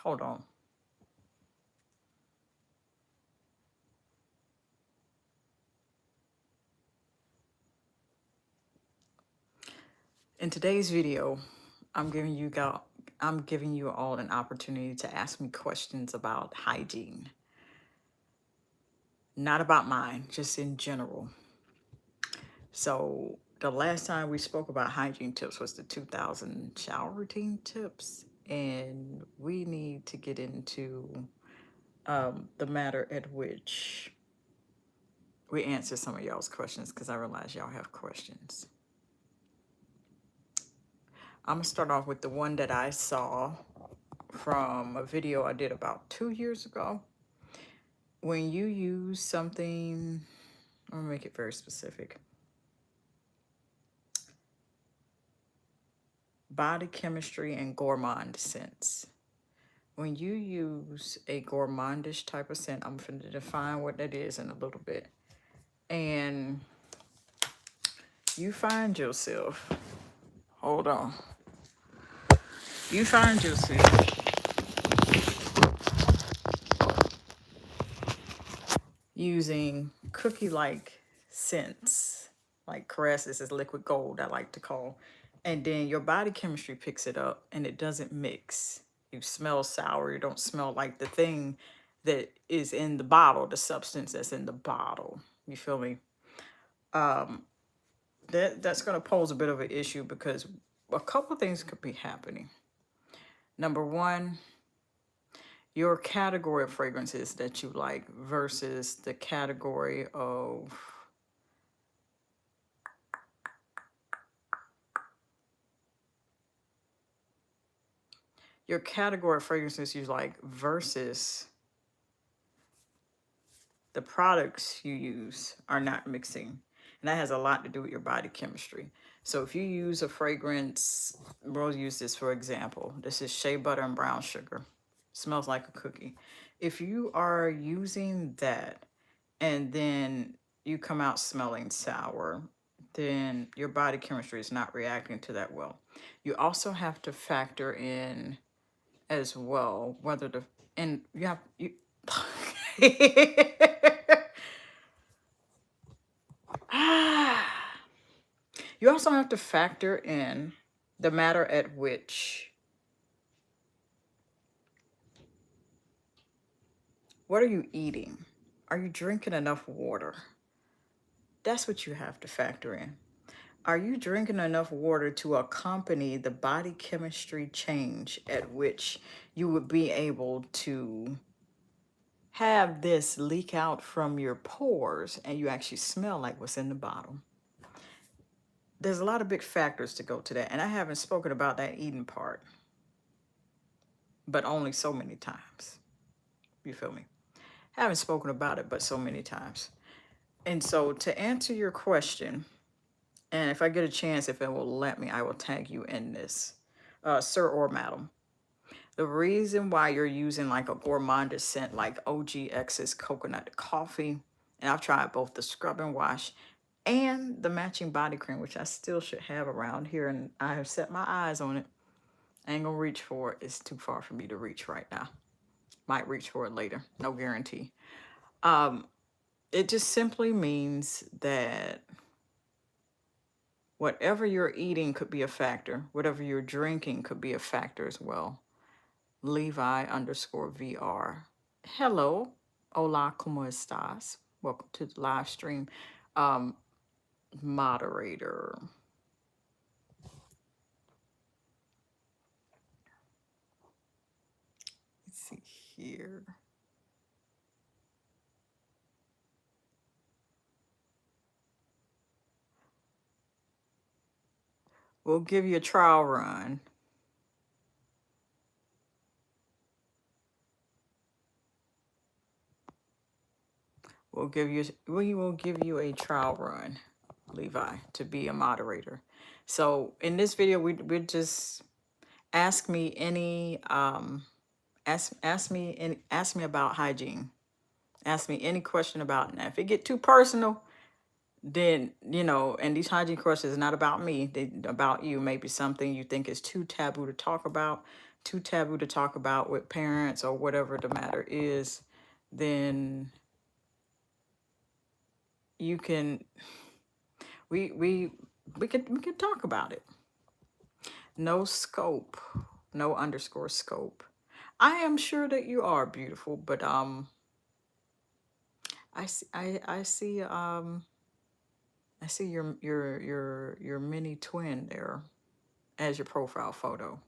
Hold on. In today's video, I'm giving you all an opportunity to ask me questions about hygiene. Not about mine, just in general. So the last time we spoke about hygiene tips was the 2000 shower routine tips, and we need to get into the matter at which we answer some of y'all's questions, because I realize y'all have questions. I'm gonna start off with the one that I saw from a video I did about 2 years ago. When you use something, I'm gonna make it very specific. Body chemistry and gourmand scents. When you use a gourmandish type of scent, I'm going to define what that is in a little bit. And you find yourself, hold on. You find yourself using cookie-like scents, like caresses is liquid gold, I like to call. And then your body chemistry picks it up and it doesn't mix. You smell sour, you don't smell like the thing that is in the bottle, the substance that's in the bottle. You feel me? That's going to pose a bit of an issue because a couple of things could be happening. Number one, your category of fragrances that you like versus the category of fragrances you like versus the products you use are not mixing. And that has a lot to do with your body chemistry. So if you use a fragrance, we'll use this for example. This is shea butter and brown sugar. Smells like a cookie. If you are using that and then you come out smelling sour, then your body chemistry is not reacting to that well. You also have to factor in as well whether the, and you have, you, you also have to factor in the matter at which, what are you eating? Are you drinking enough water? That's what you have to factor in. Are you drinking enough water to accompany the body chemistry change at which you would be able to have this leak out from your pores and you actually smell like what's in the bottle? There's a lot of big factors to go to that. And I haven't spoken about that eating part, but only so many times. You feel me? I haven't spoken about it, but so many times. And so to answer your question, and if I get a chance, if it will let me, I will tag you in this, sir or madam. The reason why you're using like a gourmand scent like OGX's coconut coffee, and I've tried both the scrub and wash and the matching body cream, which I still should have around here, and I have set my eyes on it. I ain't gonna reach for it. It's too far for me to reach right now. Might reach for it later. No guarantee. It just simply means that whatever you're eating could be a factor. Whatever you're drinking could be a factor as well. Levi_VR. Hello. Hola, ¿cómo estás? Welcome to the live stream. Moderator. Let's see here. We'll give you a trial run. We will give you a trial run, Levi, to be a moderator. So in this video, we just ask me any ask me about hygiene. Ask me any question about it. Now, if it get too personal, then, you know, and these hygiene questions is not about me, they about you. Maybe something you think is too taboo to talk about, too taboo to talk about with parents or whatever the matter is, then you can we we we can talk about it. No scope, no underscore scope. I am sure that you are beautiful, but I see your mini twin there as your profile photo.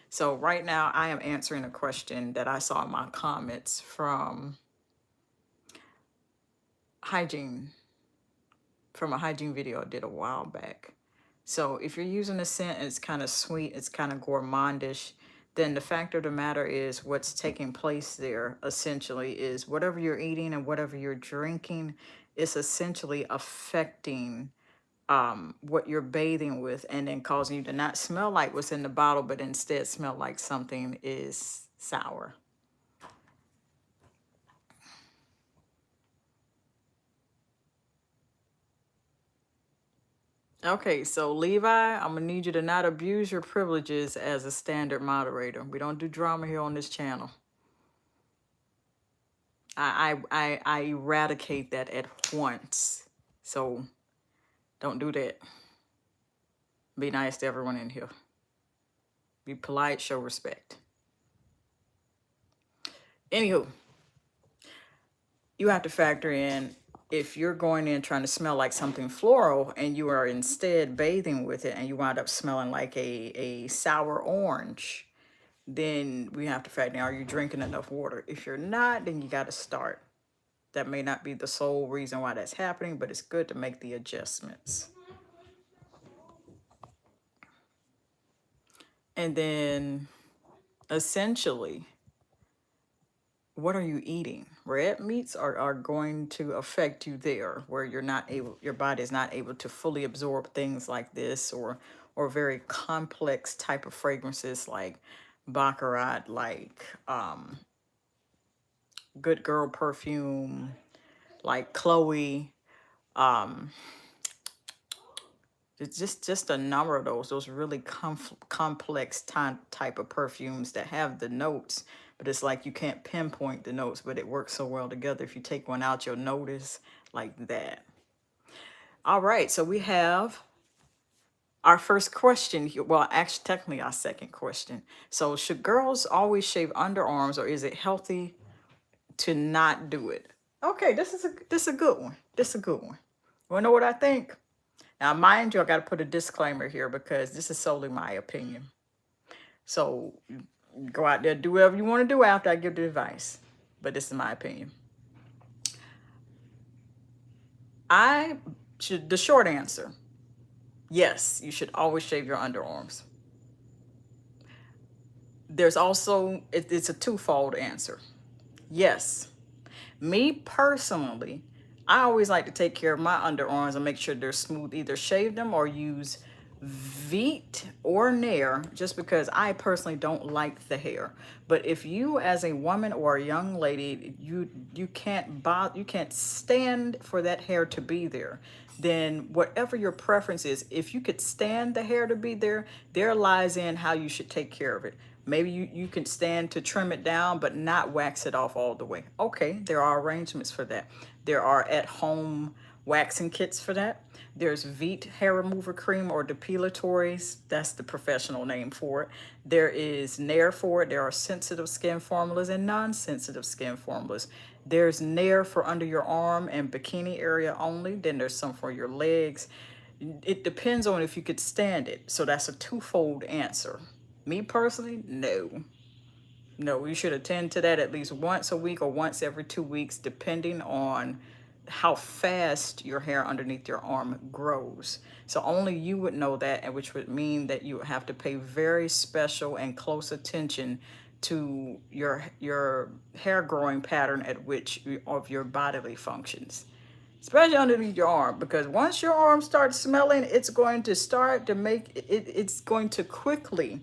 So right now I am answering a question that I saw in my comments from Hygiene, from a hygiene video I did a while back. So if you're using a scent and it's kind of sweet, it's kind of gourmandish, then the fact of the matter is what's taking place there essentially is whatever you're eating and whatever you're drinking is essentially affecting what you're bathing with and then causing you to not smell like what's in the bottle, but instead smell like something is sour. Okay, so Levi, I'm gonna need you to not abuse your privileges as a standard moderator. We don't do drama here on this channel. I eradicate that at once. So don't do that. Be nice to everyone in here. Be polite, show respect. Anywho, you have to factor in if you're going in trying to smell like something floral and you are instead bathing with it and you wind up smelling like a sour orange, then we have to factor in, are you drinking enough water? If you're not, then you got to start. That may not be the sole reason why that's happening, but it's good to make the adjustments. And then essentially, what are you eating? Red meats are going to affect you there, where you're not able, your body is not able to fully absorb things like this, or very complex type of fragrances like baccarat, like good girl perfume, like Chloe. It's just a number of those really complex type of perfumes that have the notes, but it's like you can't pinpoint the notes, but it works so well together. If you take one out, you'll notice like that. All right, so we have our first question here. Well, actually, technically our second question. So should girls always shave underarms, or is it healthy to not do it? Okay, this is a good one. This is a good one. Wanna know what I think? Now, mind you, I got to put a disclaimer here because this is solely my opinion. So go out there, do whatever you want to do after I give the advice. But this is my opinion. The short answer, yes, you should always shave your underarms. There's also, it's a twofold answer. Yes, me personally, I always like to take care of my underarms and make sure they're smooth, either shave them or use Veet or Nair, just because I personally don't like the hair. But if you as a woman or a young lady, you can't stand for that hair to be there, then whatever your preference is, if you could stand the hair to be there, there lies in how you should take care of it. Maybe you can stand to trim it down, but not wax it off all the way. Okay, there are arrangements for that. There are at-home waxing kits for that. There's Veet hair remover cream or depilatories. That's the professional name for it. There is Nair for it. There are sensitive skin formulas and non-sensitive skin formulas. There's Nair for under your arm and bikini area only. Then there's some for your legs. It depends on if you could stand it. So that's a twofold answer. Me personally, no. No, you should attend to that at least once a week or once every 2 weeks, depending on how fast your hair underneath your arm grows. So only you would know that, and which would mean that you would have to pay very special and close attention to your hair growing pattern at which of your bodily functions, especially underneath your arm, because once your arm starts smelling, it's going to start to make it's going to quickly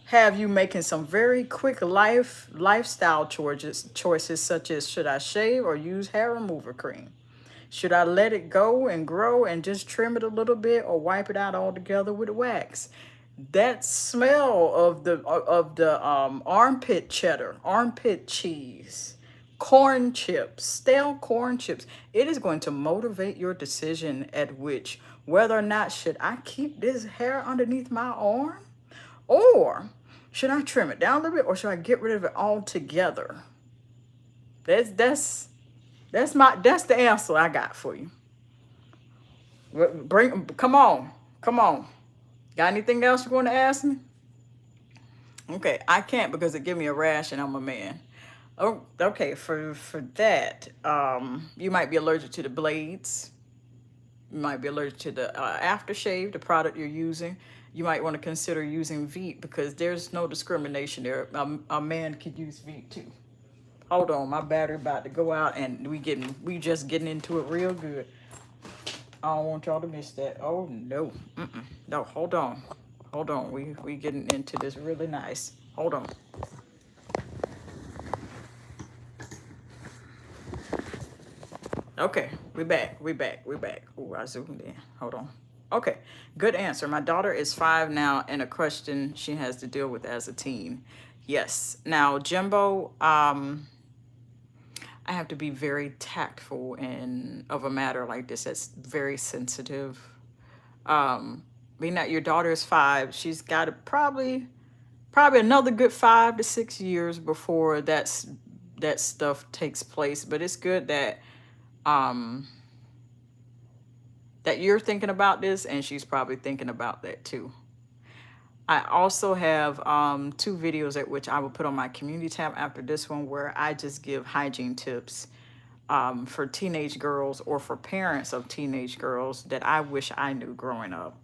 have you making some very quick lifestyle choices such as, should I shave or use hair remover cream? Should I let it go and grow and just trim it a little bit, or wipe it out altogether with wax? That smell of the armpit cheddar, armpit cheese, corn chips, stale corn chips, it is going to motivate your decision at which whether or not should I keep this hair underneath my arm, or should I trim it down a little bit, or should I get rid of it altogether? That's that's the answer I got for you. Come on, come on. Got anything else you want to ask me? Okay, I can't because it give me a rash and I'm a man. Oh, okay. For that, you might be allergic to the blades. You might be allergic to the aftershave, the product you're using. You might want to consider using Veet because there's no discrimination there. A man could use Veet too. Hold on, my battery about to go out, and we just getting into it real good. I don't want y'all to miss that. Oh no, no, hold on, hold on. We getting into this really nice. Hold on. Okay, we back. Oh, I zoomed in. Hold on. Okay, good answer. My daughter is 5 now, and a question she has to deal with as a teen. Yes. Now, Jimbo, I have to be very tactful in of a matter like this that's very sensitive. Being that your daughter is 5, she's got to probably another good 5 to 6 years before that stuff takes place. But it's good um, that you're thinking about this, and she's probably thinking about that too. I also have 2 videos at which I will put on my community tab after this one where I just give hygiene tips for teenage girls or for parents of teenage girls that I wish I knew growing up.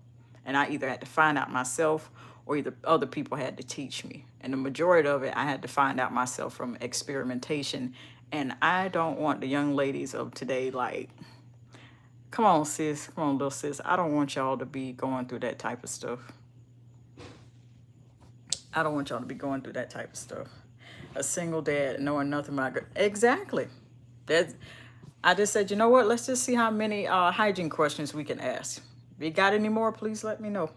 And I either had to find out myself or either other people had to teach me. And the majority of it, I had to find out myself from experimentation. And I don't want the young ladies of today, like, come on, sis, come on, little sis. I don't want y'all to be going through that type of stuff. I don't want y'all to be going through that type of stuff. A single dad knowing nothing about exactly. That I just said, you know what? Let's just see how many hygiene questions we can ask. If you got any more, please let me know.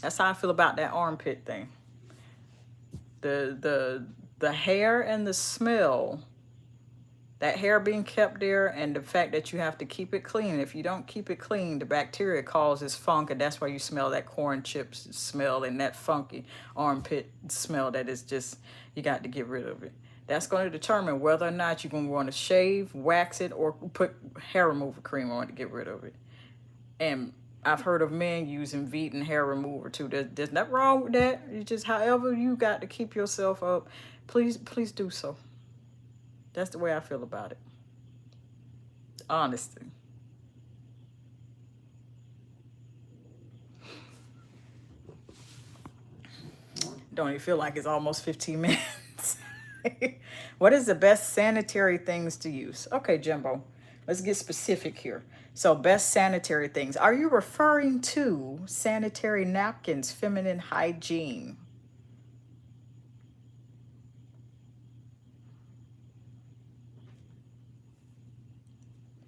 That's how I feel about that armpit thing. The hair and the smell, that hair being kept there, and the fact that you have to keep it clean. If you don't keep it clean, the bacteria causes funk, and that's why you smell that corn chips smell and that funky armpit smell that is just, you got to get rid of it. That's going to determine whether or not you're going to want to shave, wax it, or put hair removal cream on to get rid of it. And I've heard of men using Veet and hair remover too. There's nothing wrong with that. It's just however you got to keep yourself up, please do so. That's the way I feel about it. Honestly. Don't even feel like it's almost 15 minutes. What is the best sanitary things to use? Okay, Jimbo, let's get specific here. So best sanitary things. Are you referring to sanitary napkins, feminine hygiene?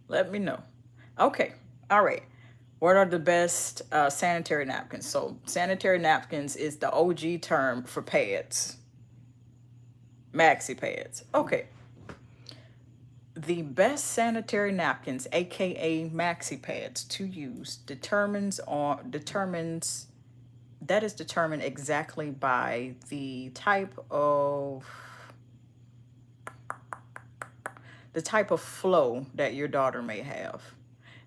Let me know. Okay. All right. What are the best sanitary napkins? So sanitary napkins is the OG term for pads. Maxi pads. Okay. The best sanitary napkins, aka maxi pads, to use determines that is determined exactly by the type of flow that your daughter may have.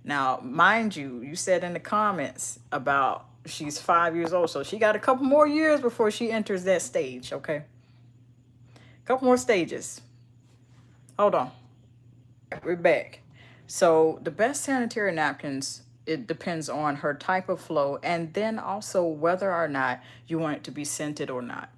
Now, mind you, you said in the comments about she's 5 years old, so she got a couple more years before she enters that stage, okay? Couple more stages. Hold on. We're back. So the best sanitary napkins, it depends on her type of flow, and then also whether or not you want it to be scented or not.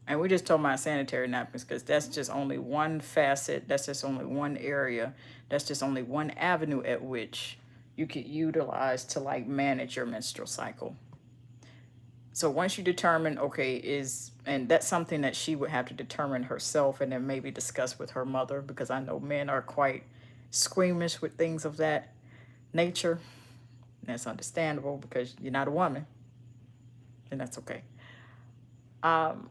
And we just talking about sanitary napkins because that's just only one facet. That's just only one area. That's just only one avenue at which you could utilize to like manage your menstrual cycle. So once you determine, okay, and that's something that she would have to determine herself and then maybe discuss with her mother, because I know men are quite squeamish with things of that nature. And that's understandable because you're not a woman. and that's okay. Um,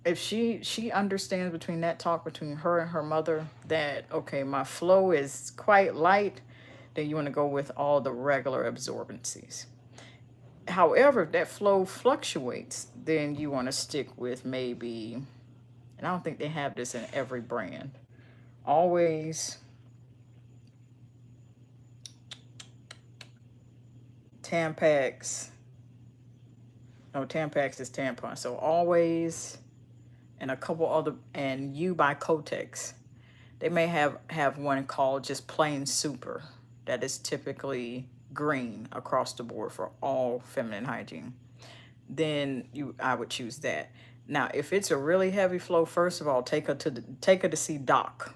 if she understands between that talk between her and her mother that okay, my flow is quite light, then you want to go with all the regular absorbencies. However, if that flow fluctuates, then you want to stick with maybe, and I don't think they have this in every brand. Always Tampax. No, Tampax is tampon. So always, and a couple other, and you by Kotex. They may have one called just plain super. That is typically green across the board for all feminine hygiene. Then I would choose that. Now, if it's a really heavy flow, first of all, take her to see doc.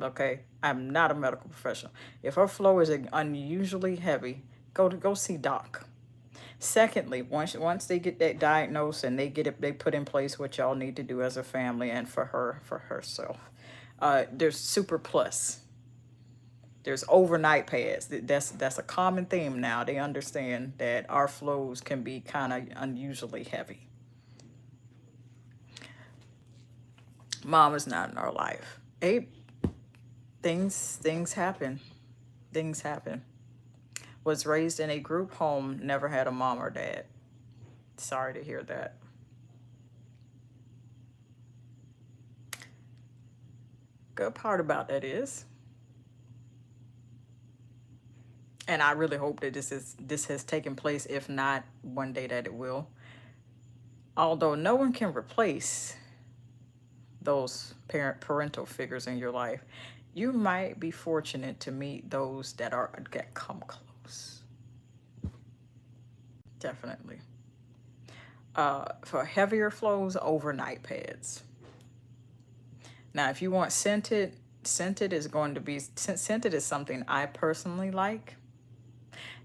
Okay, I'm not a medical professional. If her flow is unusually heavy, go see doc. Secondly, once they get that diagnosed and they put in place what y'all need to do as a family and for herself. There's Super Plus. There's overnight pads. That's a common theme now. They understand that our flows can be kind of unusually heavy. Mom is not in our life. Hey, things happen. Things happen. Was raised in a group home, never had a mom or dad. Sorry to hear that. Good part about that is, and I really hope that this has taken place, if not one day that it will. Although no one can replace those parental figures in your life, you might be fortunate to meet those that come close. Definitely. For heavier flows, overnight pads. Now, if you want scented is going to be, scented is something I personally like.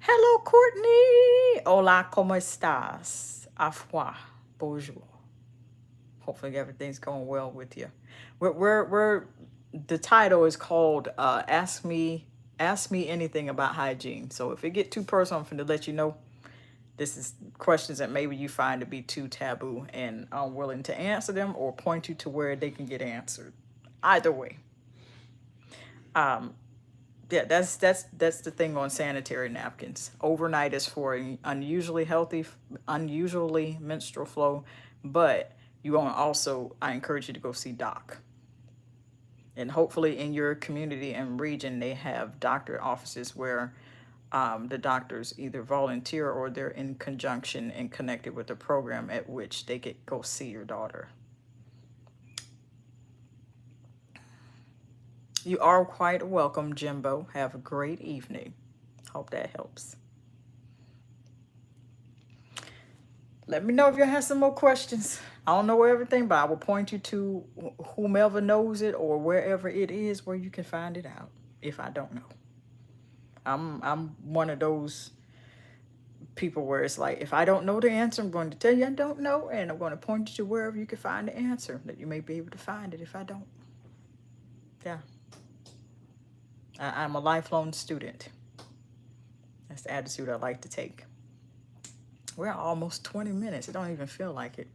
Hello, Courtney. Hola, ¿cómo estás? Au revoir. Bonjour. Hopefully everything's going well with you. We're the title is called Ask Me Anything About Hygiene. So if it get too personal, I'm going to let you know this is questions that maybe you find to be too taboo and unwilling to answer them, or point you to where they can get answered. Either way. Yeah, that's the thing on sanitary napkins. Overnight is for unusually menstrual flow, but you want also, I encourage you to go see doc. And hopefully in your community and region, they have doctor offices where the doctors either volunteer or they're in conjunction and connected with the program at which they could go see your daughter. You are quite welcome, Jimbo. Have a great evening. Hope that helps. Let me know if you have some more questions. I don't know everything, but I will point you to whomever knows it or wherever it is where you can find it out if I don't know. I'm one of those people where it's like, if I don't know the answer, I'm going to tell you I don't know, and I'm going to point you to wherever you can find the answer, that you may be able to find it if I don't. Yeah. I'm a lifelong student. That's the attitude I like to take. We're almost 20 minutes. It don't even feel like it.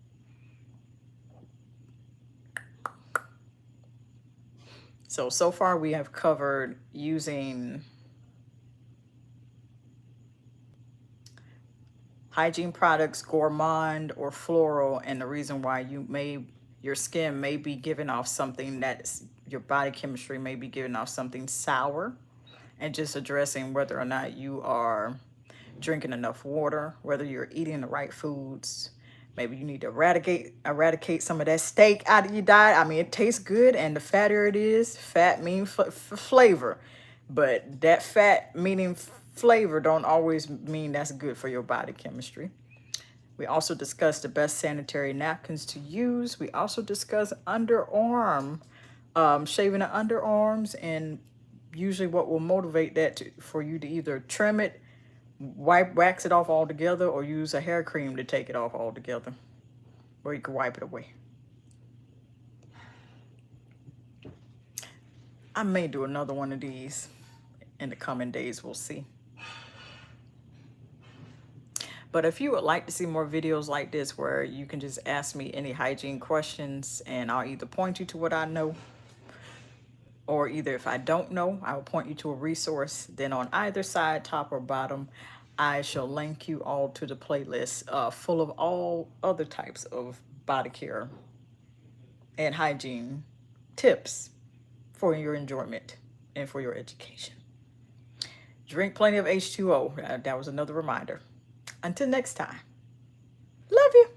So far we have covered using hygiene products, gourmand or floral, and the reason why your skin may be giving off something your body chemistry may be giving off something sour, and just addressing whether or not you are drinking enough water, whether you're eating the right foods. Maybe you need to eradicate some of that steak out of your diet. I mean, it tastes good, and the fattier it is, fat means flavor. But that fat meaning flavor don't always mean that's good for your body chemistry. We also discussed the best sanitary napkins to use. We also discussed underarm, shaving the underarms, and usually what will motivate that for you to either trim it, wax it off altogether, or use a hair cream to take it off altogether, or you can wipe it away. I may do another one of these in the coming days. We'll see. But if you would like to see more videos like this where you can just ask me any hygiene questions and I'll either point you to what I know, or either if I don't know, I will point you to a resource. Then on either side, top or bottom, I shall link you all to the playlist full of all other types of body care and hygiene tips for your enjoyment and for your education. Drink plenty of H2O. That was another reminder. Until next time, love you.